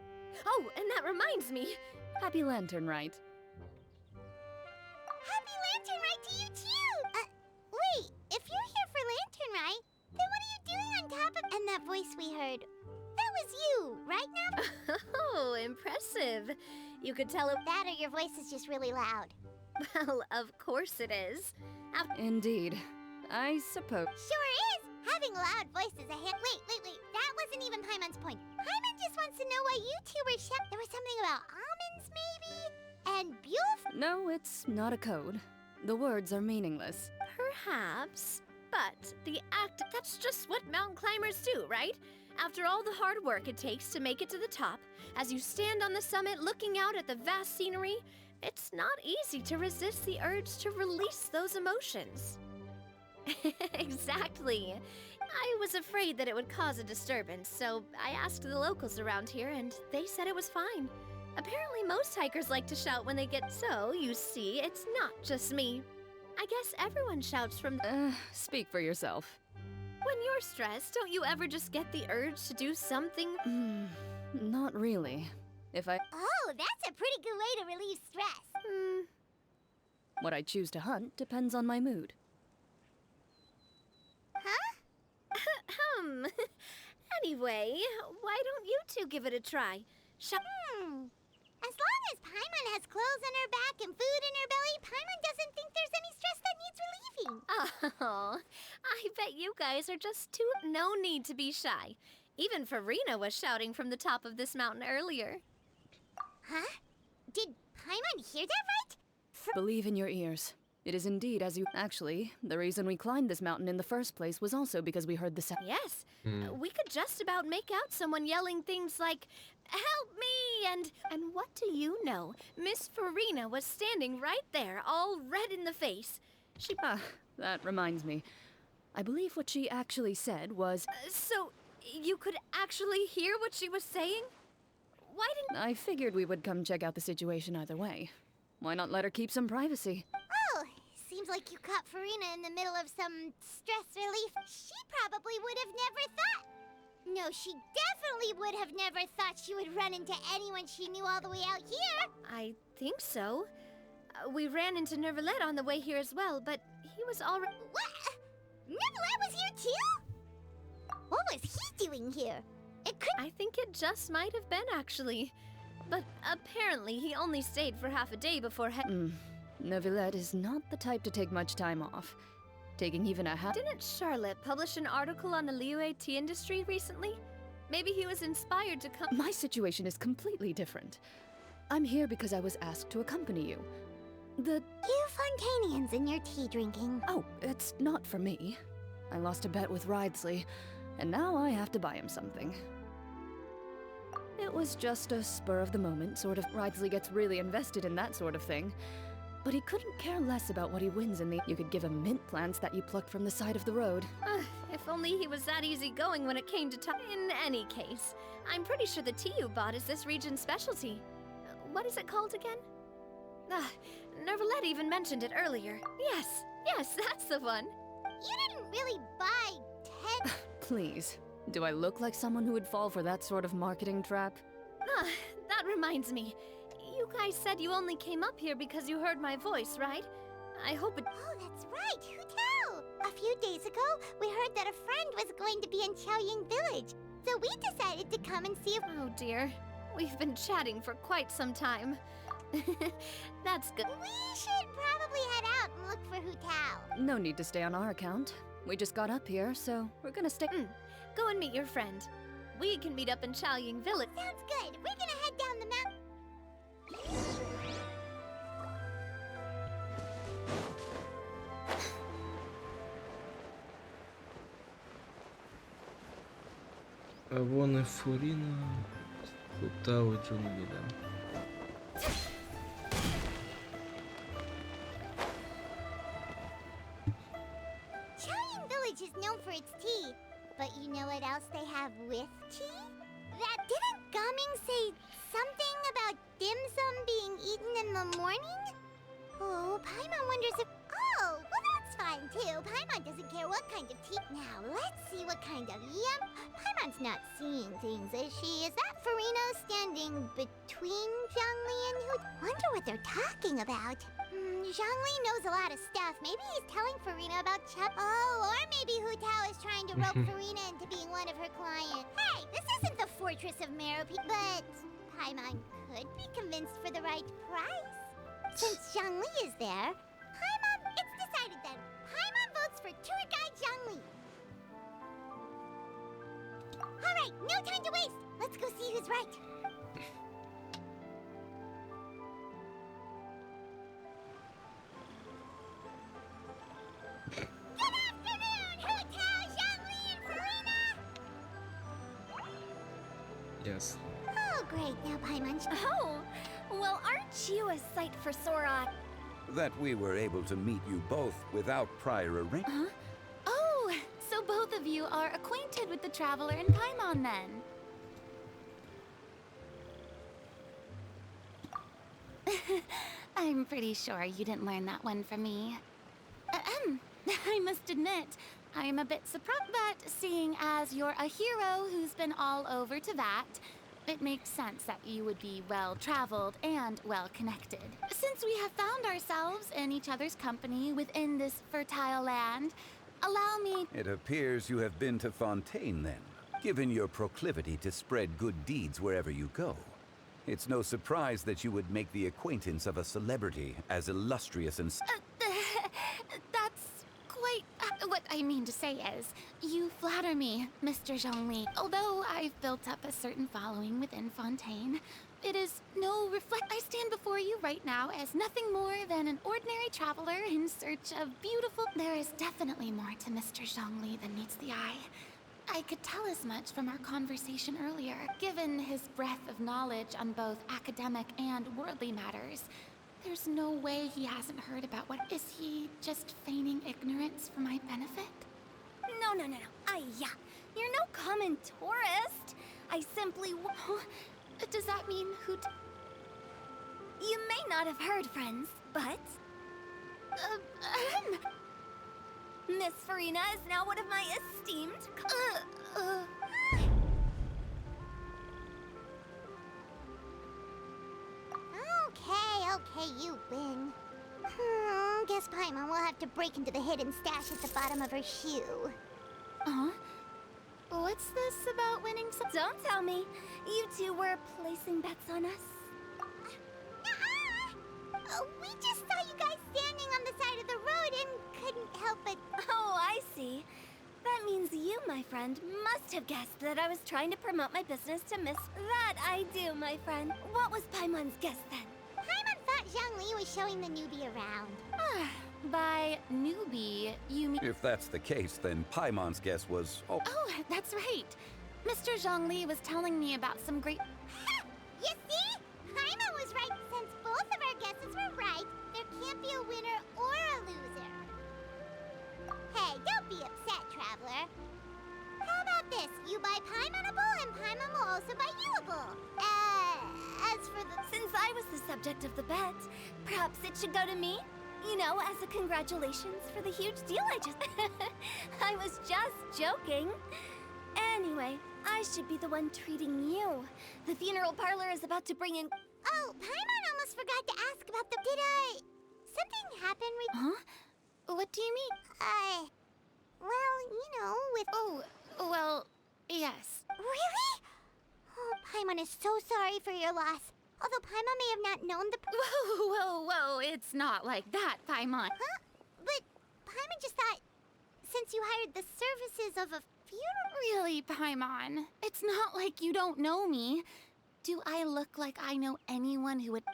Oh, and that reminds me. Happy Lantern, right? Happy Lantern Rite to you too! Wait, if you're here for Lantern Rite, then what are you doing on top of— And that voice we heard, that was you, right, Nav? Oh, impressive. You could tell it. That or your voice is just really loud. Well, of course it is. Indeed. I suppose. Sure is! Having a loud voice is a hand— Wait, that wasn't even Paimon's point. Paimon just wants to know why you two were There was something about almonds, maybe? And Buford? No, it's not a code. The words are meaningless. Perhaps. But the act, that's just what mountain climbers do, right? After all the hard work it takes to make it to the top, as you stand on the summit looking out at the vast scenery, it's not easy to resist the urge to release those emotions. Exactly. I was afraid that it would cause a disturbance, so I asked the locals around here, and they said it was fine. Apparently most hikers like to shout when they get— So, you see, it's not just me. I guess everyone shouts from— Speak for yourself. When you're stressed, don't you ever just get the urge to do something? Not really. If I... Oh, that's a pretty good way to relieve stress. What I choose to hunt depends on my mood. Huh? Anyway, why don't you two give it a try? As long as Paimon has clothes on her back and food in her belly, Paimon doesn't think there's any stress that needs relieving. Oh, I bet you guys are just too— No need to be shy. Even Farina was shouting from the top of this mountain earlier. Huh? Did Paimon hear that right? Believe in your ears. It is indeed as you... Actually, the reason we climbed this mountain in the first place was also because we heard the sound. Yes, we could just about make out someone yelling things like, "Help me!" And what do you know? Miss Farina was standing right there, all red in the face. That reminds me. I believe what she actually said was... So, you could actually hear what she was saying? Why didn't... I figured we would come check out the situation either way. Why not let her keep some privacy? Oh, seems like you caught Farina in the middle of some stress relief. She probably would have never thought. No, she definitely would have never thought she would run into anyone she knew all the way out here. I think so. We ran into Nervalet on the way here as well, but he was already... What? Nervalet was here too? What was he doing here? It could... I think it just might have been, actually. But apparently he only stayed for half a day before Neuvillette is not the type to take much time off. Taking even a half. Didn't Charlotte publish an article on the Liyue tea industry recently? Maybe he was inspired to come. My situation is completely different. I'm here because I was asked to accompany you. You Fontainians and your tea drinking. Oh, it's not for me. I lost a bet with Ridesley, and now I have to buy him something. It was just a spur of the moment sort of. Ridesley gets really invested in that sort of thing. But he couldn't care less about what he wins in the. You could give him mint plants that you plucked from the side of the road. If only he was that easygoing when it came to time. In any case, I'm pretty sure the tea you bought is this region's specialty. What is it called again? Neuvillette even mentioned it earlier. Yes, that's the one. You didn't really buy 10. Please, do I look like someone who would fall for that sort of marketing trap? That reminds me. You guys said you only came up here because you heard my voice, right? I hope it. Oh, that's right. Who tell? A few days ago, we heard that a friend was going to be in Chaoying Village, so we decided to come and see if. Oh dear, we've been chatting for quite some time. That's good. We should probably head out and look for Hu Tao. No need to stay on our account. We just got up here, so we're gonna stay. Go and meet your friend. We can meet up in Chaoying Village. Sounds good. We're gonna head down the mountain. А вон и Фурина, Хутао джунгли, да. Chaoying Village is known for its tea, but you know what else they have with tea? Didn't Gaming say something about dim sum being eaten in the morning? Oh, Paimon wonders if. Oh, well that's fine too. Paimon doesn't care what kind of tea. Now let's see what kind of Paimon's not seeing things, is she? Is that Farina standing between Zhongli and Hu? Wonder what they're talking about. Zhongli knows a lot of stuff. Maybe he's telling Farina about Oh, or maybe Hu Tao is trying to rope Farina into being one of her clients. Hey, this isn't the Fortress of Merope, but Paimon could be convinced for the right price. Since Zhongli is there, Paimon, it's decided then. Paimon votes for tour guide Zhongli. All right, no time to waste. Let's go see who's right. Good afternoon, Hu Tao, Zhongli, and Farina. Yes. Oh, great. Now Paimon. Oh, well, aren't you a sight for sore eyes? That we were able to meet you both without prior arrangement. Oh, so both of you are acquainted with the Traveler and Paimon then? I'm pretty sure you didn't learn that one from me. I must admit, I'm a bit surprised, but seeing as you're a hero who's been all over Teyvat, it makes sense that you would be well-traveled and well-connected. Since we have found ourselves in each other's company within this fertile land, allow me... It appears you have been to Fontaine then, given your proclivity to spread good deeds wherever you go. It's no surprise that you would make the acquaintance of a celebrity as illustrious and... That's quite... what I mean to say is, you flatter me, Mr. Zhongli. Although I've built up a certain following within Fontaine, it is no I stand before you right now as nothing more than an ordinary traveler in search of beautiful... There is definitely more to Mr. Zhongli than meets the eye. I could tell as much from our conversation earlier. Given his breadth of knowledge on both academic and worldly matters, there's no way he hasn't heard about what... Is he just feigning ignorance for my benefit? No. Yeah. You're no common tourist. I simply... Does that mean You may not have heard, friends, but... Miss Farina is now one of my esteemed... Okay, you win. Guess Paimon will have to break into the hidden stash at the bottom of her shoe. What's this about winning some... Don't tell me. You two were placing bets on us. We just saw you guys standing on the side of the road and couldn't help but... Oh, I see. That means you, my friend, must have guessed that I was trying to promote my business to Miss... That I do, my friend. What was Paimon's guess then? Paimon thought Zhongli was showing the newbie around. By newbie, you mean... If that's the case, then Paimon's guess was... Oh, That's right. Mr. Zhongli was telling me about some great... You see? Paimon was right. Since both of our guesses were right, there can't be a winner or a loser. Hey, don't be upset, Traveler. How about this? You buy Paimon a bowl and Paimon will also buy you a bowl. As for the... Since I was the subject of the bet, perhaps it should go to me? You know, as a congratulations for the huge deal I just... I was just joking. Anyway, I should be the one treating you. The funeral parlor is about to bring in... Oh, Paimon almost forgot to ask about the... Something happened with... Huh? What do you mean? Well, you know, with... Oh, well, yes. Really? Oh, Paimon is so sorry for your loss. Although Paimon may have not known the... Whoa, it's not like that, Paimon. Huh? But Paimon just thought, since you hired the services of a funeral... Really, Paimon, it's not like you don't know me. Do I look like I know anyone who would...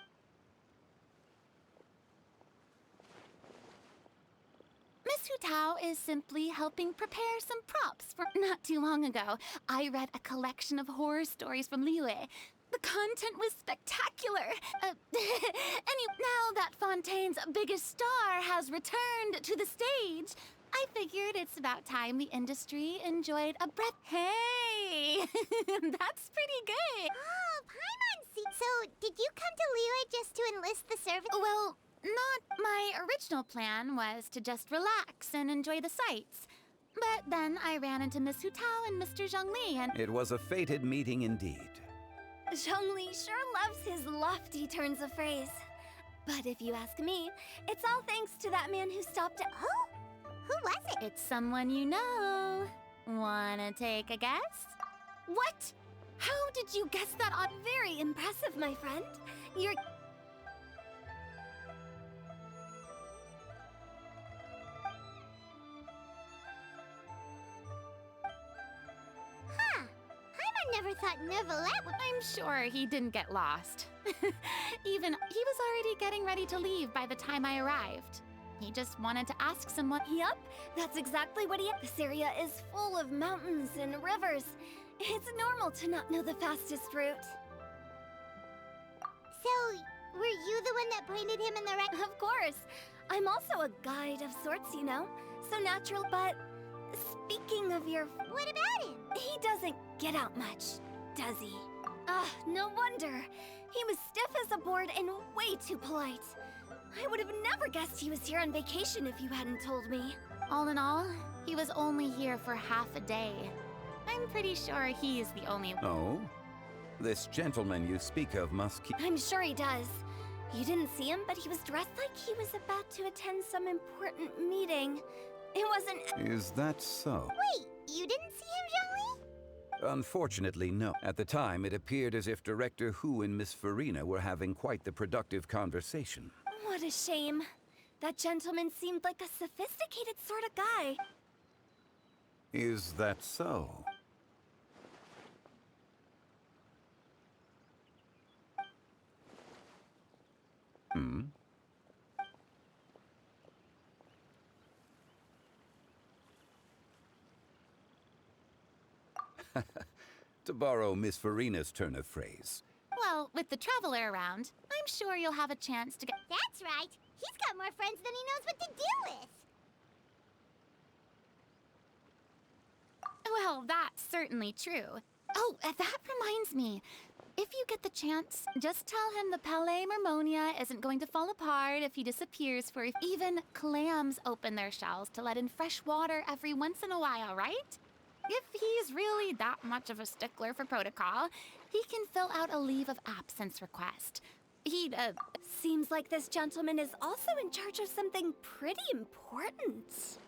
Miss Hu Tao is simply helping prepare some props for... Not too long ago, I read a collection of horror stories from Liyue. The content was spectacular. Now that Fontaine's biggest star has returned to the stage, I figured it's about time the industry enjoyed a breath. Hey, that's pretty good. Oh, Paimon, see... So, did you come to Liyue just to enlist the service? Well, not my original plan was to just relax and enjoy the sights. But then I ran into Miss Hu Tao and Mr. Zhongli and... it was a fated meeting indeed. Zhongli sure loves his lofty turns of phrase. But if you ask me, it's all thanks to that man who stopped at... Who was it? It's someone you know. Wanna take a guess? What? How did you guess that? Very impressive, my friend. You're... Never thought Neverlet would... I'm sure he didn't get lost. He was already getting ready to leave by the time I arrived. He just wanted to ask someone... Yup, that's exactly what he... This area is full of mountains and rivers. It's normal to not know the fastest route. So, were you the one that pointed him in the right... Of course. I'm also a guide of sorts, you know. So natural, but... Speaking of your... What about him? He doesn't get out much, does he? No wonder. He was stiff as a board and way too polite. I would have never guessed he was here on vacation if you hadn't told me. All in all, he was only here for half a day. I'm pretty sure he's the only... Oh? This gentleman you speak of must keep... I'm sure he does. You didn't see him, but he was dressed like he was about to attend some important meeting. It wasn't... Is that so? Wait, you didn't see him, Zhongli? Unfortunately, no. At the time, it appeared as if Director Hu and Miss Farina were having quite the productive conversation. What a shame. That gentleman seemed like a sophisticated sort of guy. Is that so? Hmm? To borrow Miss Farina's turn of phrase. Well, with the Traveler around, I'm sure you'll have a chance to get... That's right. He's got more friends than he knows what to do with. Well, that's certainly true. Oh, that reminds me. If you get the chance, just tell him the Palais Mermonia isn't going to fall apart if he disappears for... Even clams open their shells to let in fresh water every once in a while, right? If he's really that much of a stickler for protocol, he can fill out a leave of absence request. He'd, Seems like this gentleman is also in charge of something pretty important.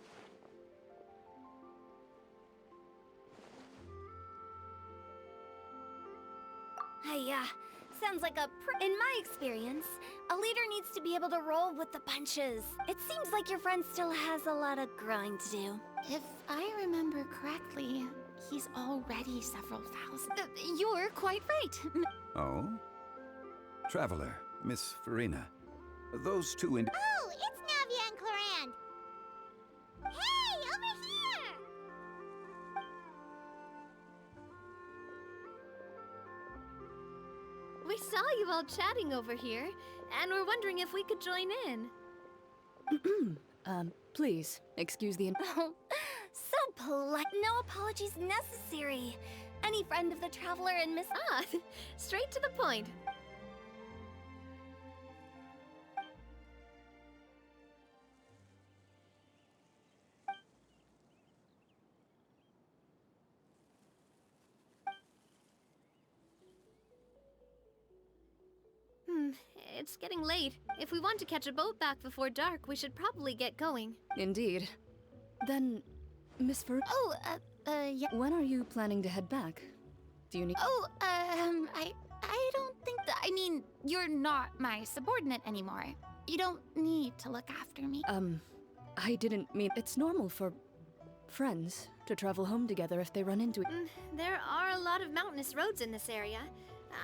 sounds like in my experience, a leader needs to be able to roll with the punches. It seems like your friend still has a lot of growing to do. If I remember correctly, he's already several thousand. You're quite right. Oh? Traveler, Miss Farina. Those two in... Oh, it's Navia and Clorand. Hey, over here! We saw you all chatting over here, and we're wondering if we could join in. Please, excuse the... Oh, so polite. No apologies necessary. Any friend of the traveler and Miss... Ah, straight to the point. It's getting late. If we want to catch a boat back before dark, we should probably get going. Indeed. Then, Miss Fer... Oh, yeah. When are you planning to head back? Do you need... Oh, I don't think that... I mean, you're not my subordinate anymore. You don't need to look after me. I didn't mean... It's normal for friends to travel home together if they run into it. There are a lot of mountainous roads in this area.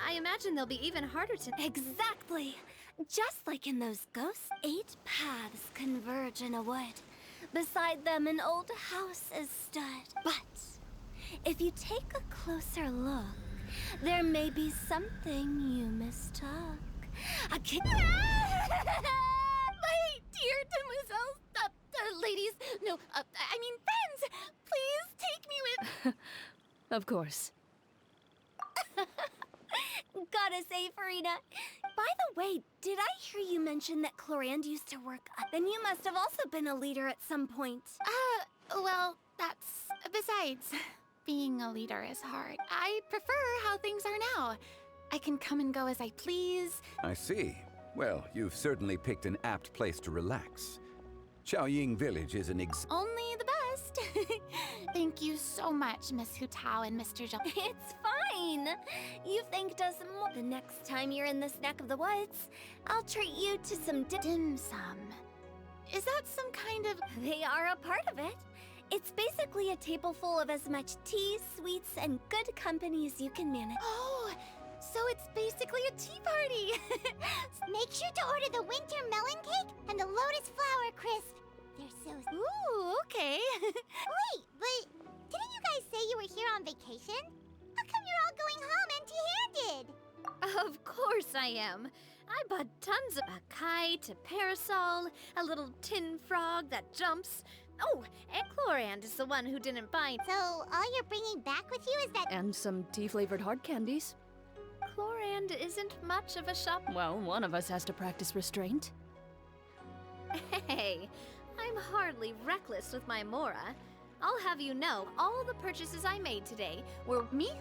I imagine they'll be even harder to... Exactly! Just like in those ghosts, 8 paths converge in a wood. Beside them, an old house is stood. But if you take a closer look, there may be something you mistook. A kid... My dear demoiselles, ladies, no, I mean friends, please take me with... Of course. Gotta say, Farina. By the way, did I hear you mention that Clorand used to work up? Then you must have also been a leader at some point. Well, that's... Besides, being a leader is hard. I prefer how things are now. I can come and go as I please. I see. Well, you've certainly picked an apt place to relax. Chaoying Village is an Only the best. Thank you so much, Miss Hutao and Mr. Zhou. It's fine. You thanked us more. The next time you're in this neck of the woods, I'll treat you to some dim sum. Is that some kind of... They are a part of it. It's basically a table full of as much tea, sweets, and good company as you can manage. Oh, so it's basically a tea party. Make sure to order the winter melon cake and the lotus flower crisp. They're so... Ooh, okay. Wait, but didn't you guys say you were here on vacation? How come you're all going home empty-handed? Of course I am. I bought tons of a kite, a parasol, a little tin frog that jumps. Oh, and Clorand is the one who didn't buy. So all you're bringing back with you is that... And some tea-flavored hard candies. Clorand isn't much of a shop. Well, one of us has to practice restraint. Hey, I'm hardly reckless with my Mora. I'll have you know, all the purchases I made today were... Me?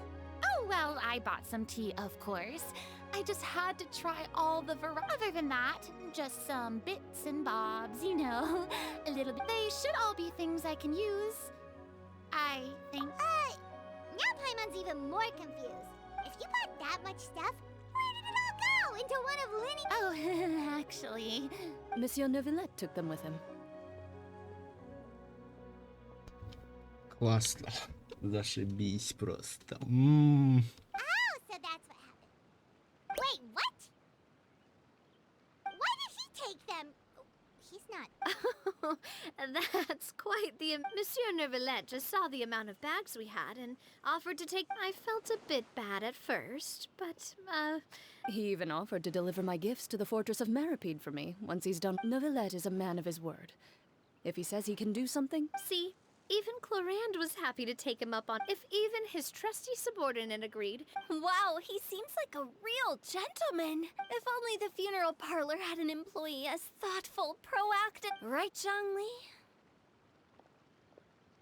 Oh, well, I bought some tea, of course. I just had to try all the Other than that, just some bits and bobs, you know. A little bit. They should all be things I can use. I think. Now Paimon's even more confused. If you bought that much stuff, where did it all go? Into one of Lenny... Oh, actually... Monsieur Neuvillette took them with him. Классно. Зашибись просто. Oh, so that's what happened. Wait, what? Why did he take them? He's not... That's quite the... Monsieur Neuvillette just saw the amount of bags we had and offered to take... I felt a bit bad at first, but, He even offered to deliver my gifts to the Fortress of Maripede for me once he's done. Neuvillette is a man of his word. If he says he can do something... See, even Clorand was happy to take him up on... If even his trusty subordinate agreed. Wow, he seems like a real gentleman. If only the funeral parlor had an employee as thoughtful, proactive... Right, Zhongli?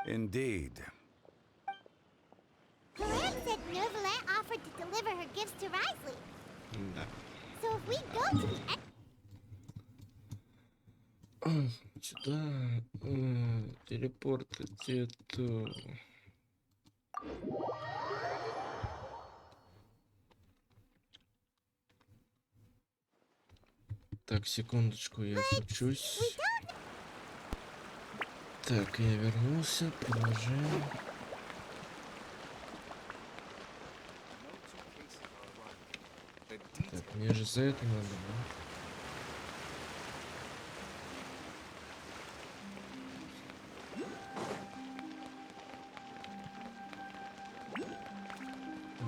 Indeed. Clorand said Neuvillette offered to deliver her gifts to Risley. Да. So if we go to the... Сюда телепорт где-то. Так, секундочку, я отключусь. Так, я вернулся, продолжаем. Так, мне же за это надо, да?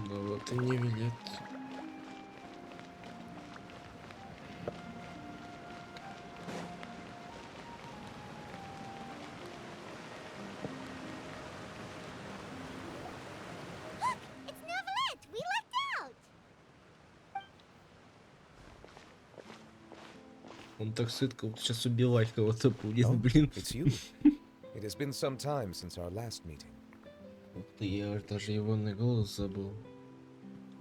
Да вот и не велит. It's Novelette! We lucked out! Он так сытко вот сейчас убивать кого-то будет, Oh, блин. it's you. It has been some time since our last meeting. Ух ты, я даже его на голос забыл.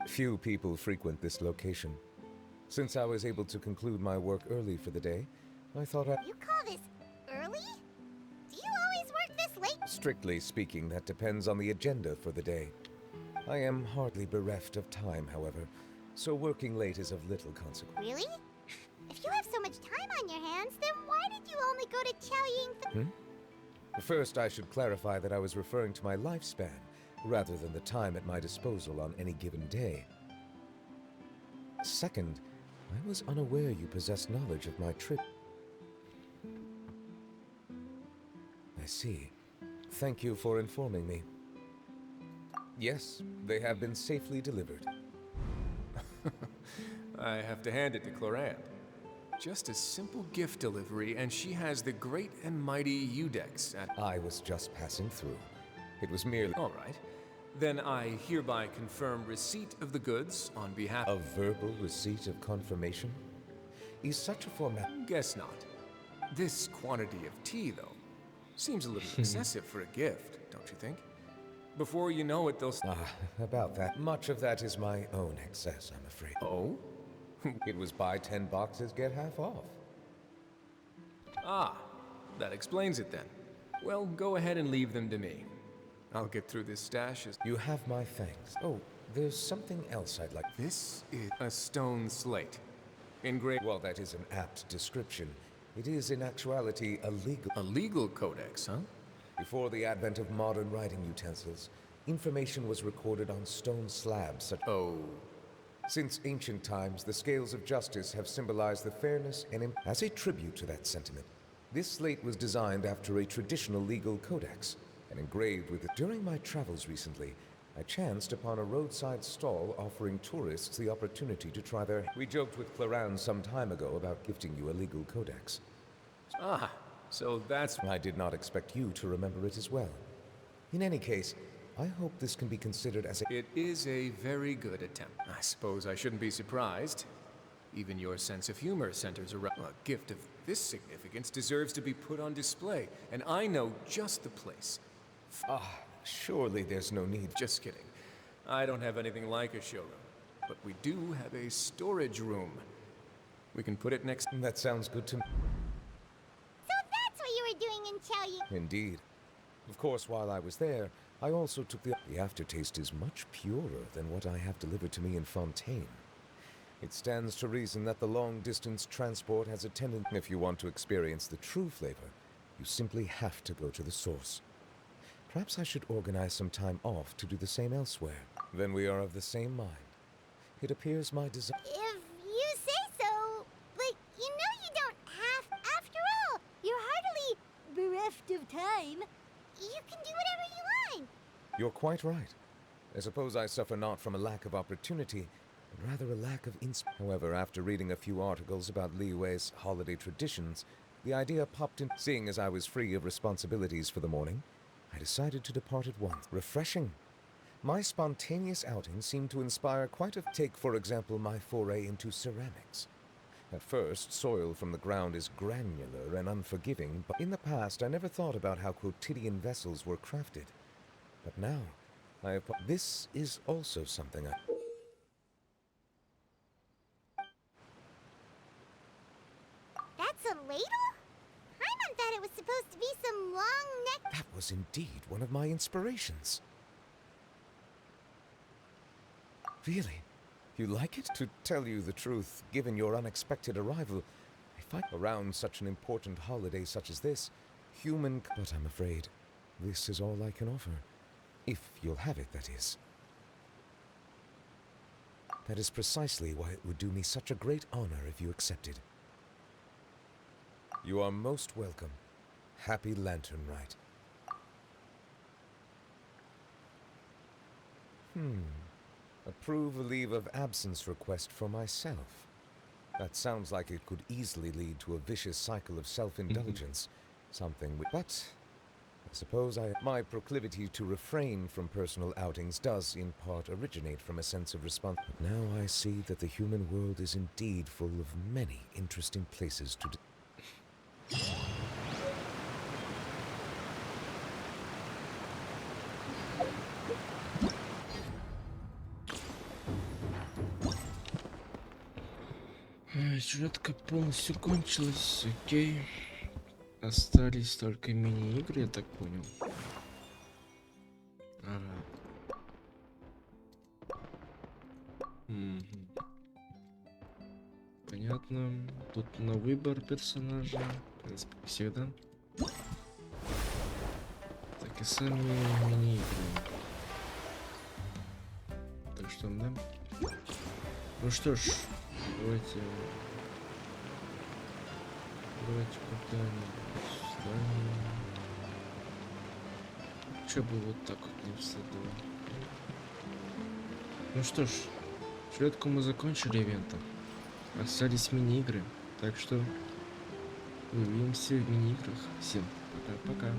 Few people frequent this location. Since I was able to conclude my work early for the day, I thought You call this early? Do you always work this late? Strictly speaking, that depends on the agenda for the day. I am hardly bereft of time, however, so working late is of little consequence. Really? If you have so much time on your hands, then why did you only go to Chaoying? First, I should clarify that I was referring to my lifespan, rather than the time at my disposal on any given day. Second, I was unaware you possessed knowledge of my trip. I see. Thank you for informing me. Yes, they have been safely delivered. I have to hand it to Clorant. Just a simple gift delivery, and she has the great and mighty Udex at... I was just passing through. It was merely... All right. Then I hereby confirm receipt of the goods on behalf... A verbal receipt of confirmation? Is such a format... Guess not. This quantity of tea, though, seems a little excessive for a gift, don't you think? Before you know it, they'll... About that. Much of that is my own excess, I'm afraid. Oh? It was buy 10 boxes, get half off. Ah, that explains it then. Well, go ahead and leave them to me. I'll get through this stash as... You have my thanks. Oh, there's something else I'd like... This is a stone slate. Engraved... Well, that is an apt description. It is, in actuality, a legal... A legal codex, huh? Before the advent of modern writing utensils, information was recorded on stone slabs such... Oh... Since ancient times, the scales of justice have symbolized the fairness and... As a tribute to that sentiment, this slate was designed after a traditional legal codex and engraved with it. During my travels recently, I chanced upon a roadside stall offering tourists the opportunity to try their... We joked with Clorant some time ago about gifting you a legal codex. Ah, so that's... I did not expect you to remember it as well. In any case, I hope this can be considered as a... It is a very good attempt. I suppose I shouldn't be surprised. Even your sense of humor centers around... A gift of this significance deserves to be put on display, and I know just the place. Surely there's no need... Just kidding. I don't have anything like a showroom. But we do have a storage room. We can put it next... That sounds good to me. So that's what you were doing in Chaoying. Indeed. Of course, while I was there, I also took the... The aftertaste is much purer than what I have delivered to me in Fontaine. It stands to reason that the long-distance transport has a tendency... If you want to experience the true flavor, you simply have to go to the source. Perhaps I should organize some time off to do the same elsewhere. Then we are of the same mind. It appears my desire... If you say so, but you know you don't have... After all, you're heartily bereft of time. You can do whatever you want. You're quite right. I suppose I suffer not from a lack of opportunity, but rather a lack of However, after reading a few articles about Liyue's holiday traditions, the idea popped in. Seeing as I was free of responsibilities for the morning, I decided to depart at once. Refreshing. My spontaneous outing seemed to inspire quite a... Take, for example, my foray into ceramics. At first, soil from the ground is granular and unforgiving, but in the past I never thought about how quotidian vessels were crafted. But now, I have... This is also something I... That's a ladle? Paimon thought it was supposed to be some long neck... That was indeed one of my inspirations. Really? You like it? To tell you the truth, given your unexpected arrival, around such an important holiday such as this, human. But I'm afraid this is all I can offer. If you'll have it, that is. That is precisely why it would do me such a great honor if you accepted. You are most welcome. Happy Lantern Rite. Approve a leave of absence request for myself. That sounds like it could easily lead to a vicious cycle of self-indulgence. Something but I suppose my proclivity to refrain from personal outings does in part originate from a sense of responsibility. But now I see that the human world is indeed full of many interesting places to Сюжетка полностью кончилась, окей. Остались только мини-игры, я так понял. Ага. Понятно. Тут на выбор персонажа, в принципе, как всегда. Так и сами мини-игры. Так что, да? Ну что ж, давайте куда-нибудь сюда. Чё бы вот так вот не всадило. Ну что ж, сюжетку мы закончили ивента. Остались мини-игры. Так что увидимся в мини-играх. Всем пока-пока.